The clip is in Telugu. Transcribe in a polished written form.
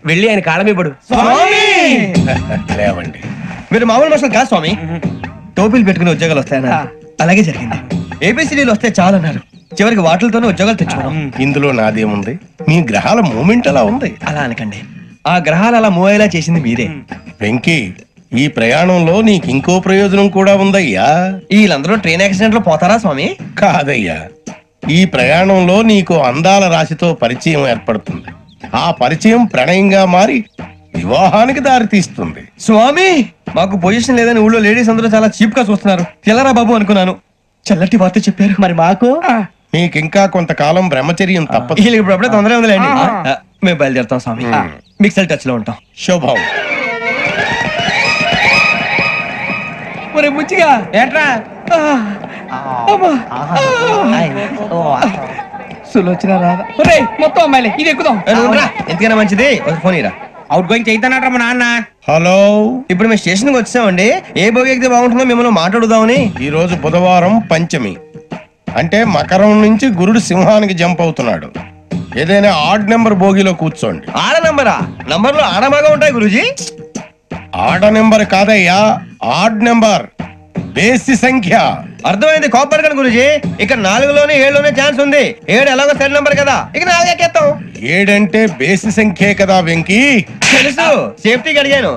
వెళ్ళి ఆయన కాళ్ళ మీద పడు. లేవండి. మీరు మామూలు మనుషులు కాదు స్వామి. టోపీలు పెట్టుకుని ఉద్యోగాలు వస్తాయన్నారు, అలాగే జరిగింది. ఏబిసిడీలు వస్తే చాలన్నారు, చివరికి వాటిలతోనే ఉద్యోగాలు తెచ్చుకున్నాం. ఇందులో నాదేముంది? మీ గ్రహాల మూమెంట్ అలా ఉంది. అలా అనకండి, ఆ గ్రహాలు అలా మూవ్ అయ్యేలా చేసింది మీరే. వెంకీ, ఈ ప్రయాణంలో నీకు ఇంకో ప్రయోజనం కూడా ఉందయ్యా. వీళ్ళందరూ ట్రైన్ యాక్సిడెంట్ లో పోతారా స్వామి? కాదయ్యా, ఈ ప్రయాణంలో నీకు అందాల రాశితో పరిచయం ఏర్పడుతుంది. ఆ పరిచయం ప్రణయంగా మారి వివాహానికి దారి తీస్తుంది. స్వామి, మాకు పొజిషన్ లేదని ఊళ్ళో లేడీస్ అందరూ చాలా చీప్ గా చూస్తున్నారు. తెల్లరా బాబు అనుకున్నాను, చల్లటి వార్త చెప్పారు. మరి మాకు నీకింకా కొంతకాలం బ్రహ్మచర్యం తప్పదు. వీళ్ళకి ఇప్పుడు అప్పుడే తొందరగా ఉందిలేండి. మేము బయలుదేరుతాం స్వామి, మిక్సెల్ టచ్ లో ఉంటాం. శుభం. ముచ్చిగా ఏట్రా సులోచన రాదా? మొత్తం అమ్మాయిలే, ఇది ఎక్కుదాం. ఎందుకైనా మంచిది ఒక ఫోన్ ఇరా. అవుట్ గోయింగ్ చేద్దానట్రా మా నాన్న. హలో, ఇప్పుడు మేము స్టేషన్ కి వచ్చామండి. ఏ బోగి ఎక్కితే బాగుంటుందో మిమ్మల్ని మాట్లాడుదామని. ఈ రోజు బుధవారం పంచమి, అంటే మకరం నుంచి గురుడు సింహానికి జంప్ అవుతున్నాడు. ఏదైనా ఆడ్ నెంబర్ బోగిలో కూర్చోండి. ఆడ నంబరా? నంబర్లు ఆడమాగా ఉంటాయి గురూజీ. ఆడ నెంబర్ కాదయ్యా, ఆడ్ నెంబర్, బేసి సంఖ్య. అర్థమైంది, కోపడకండి గురూజీ. ఇక్కడ 4లోనే 7లోనే ఛాన్స్ ఉంది. 7 ఎలాగో సరి నంబర్ కదా, ఇక 4 ఎక్కేస్తాం. 7 అంటే బేసి సంఖ్యే కదా వెంకీ. తెలుసు, సేఫ్టీకి అడిగాను.